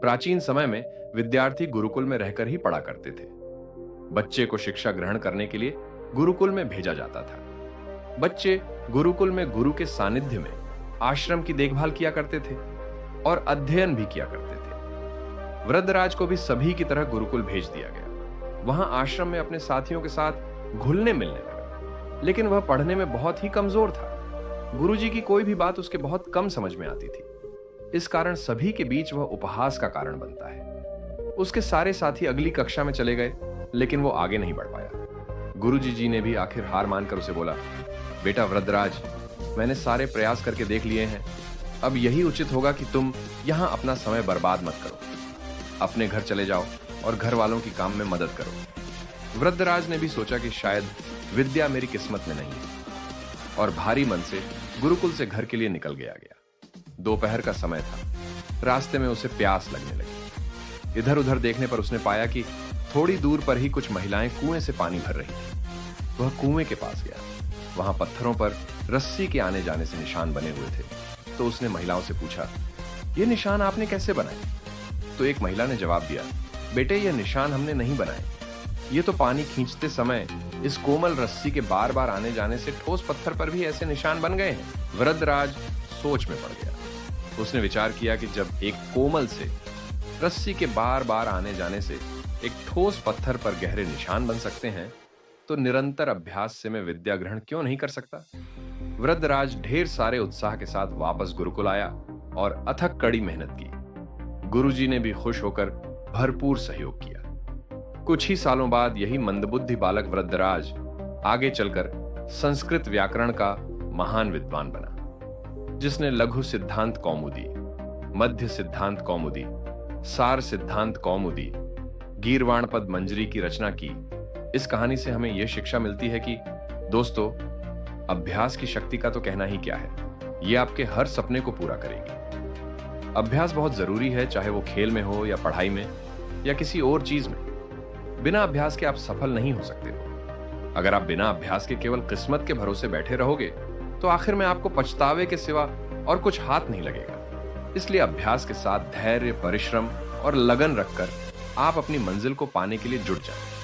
प्राचीन समय में विद्यार्थी गुरुकुल में रहकर ही पढ़ा करते थे। बच्चे को शिक्षा ग्रहण करने के लिए गुरुकुल में भेजा जाता था। बच्चे गुरुकुल में गुरु के सानिध्य में आश्रम की देखभाल किया करते थे और अध्ययन भी किया करते थे। वृद्धराज को भी सभी की तरह गुरुकुल भेज दिया गया। वहां आश्रम में अपने साथियों के साथ घुलने मिलने लगा, लेकिन वह पढ़ने में बहुत ही कमजोर था। गुरुजी की कोई भी बात उसके बहुत कम समझ में आती थी। इस कारण सभी के बीच वह उपहास का कारण बनता है। उसके सारे साथी अगली कक्षा में चले गए, लेकिन वो आगे नहीं बढ़ पाया। गुरुजी जी ने भी आखिर हार मानकर उसे बोला, बेटा वृद्धराज, मैंने सारे प्रयास करके देख लिए हैं। अब यही उचित होगा कि तुम यहां अपना समय बर्बाद मत करो। अपने घर चले जाओ और घर वालों की काम में मदद करो। वृद्धराज ने भी सोचा कि शायद विद्या मेरी किस्मत में नहीं है, और भारी मन से गुरुकुल से घर के लिए निकल गया। दोपहर का समय था। रास्ते में उसे प्यास लगने लगी। इधर उधर देखने पर उसने पाया कि थोड़ी दूर पर ही कुछ महिलाएं कुएं से पानी भर रही थी। वह कुएं के पास गया। वहां पत्थरों पर रस्सी के आने जाने से निशान बने हुए थे। तो उसने महिलाओं से पूछा, ये निशान आपने कैसे बनाए? तो एक महिला ने जवाब दिया, बेटे, ये निशान हमने नहीं बनाए। ये तो पानी खींचते समय इस कोमल रस्सी के बार बार आने जाने से ठोस पत्थर पर भी ऐसे निशान बन गए हैं। वृद्धराज सोच में पड़ गया। उसने विचार किया कि जब एक कोमल से रस्सी के बार बार आने जाने से एक ठोस पत्थर पर गहरे निशान बन सकते हैं, तो निरंतर अभ्यास से मैं विद्या ग्रहण क्यों नहीं कर सकता? वृद्धराज ढेर सारे उत्साह के साथ वापस गुरुकुल आया और अथक कड़ी मेहनत की। गुरुजी ने भी खुश होकर भरपूर सहयोग किया। कुछ ही सालों बाद यही मंदबुद्धि बालक वृद्धराज आगे चलकर संस्कृत व्याकरण का महान विद्वान बना, जिसने लघु सिद्धांत कौमुदी, मध्य सिद्धांत कौमुदी, सार सिद्धांत कौमुदी, गीर्वाणपद मंजरी की रचना की। इस कहानी से हमें यह शिक्षा मिलती है कि दोस्तों, अभ्यास की शक्ति का तो कहना ही क्या है, यह आपके हर सपने को पूरा करेगी। अभ्यास बहुत जरूरी है, चाहे वो खेल में हो या पढ़ाई में या किसी और चीज में। बिना अभ्यास के आप सफल नहीं हो सकते हो। अगर आप बिना अभ्यास के केवल किस्मत के भरोसे बैठे रहोगे, तो आखिर में आपको पछतावे के सिवा और कुछ हाथ नहीं लगेगा। इसलिए अभ्यास के साथ धैर्य, परिश्रम और लगन रखकर आप अपनी मंजिल को पाने के लिए जुट जाएं।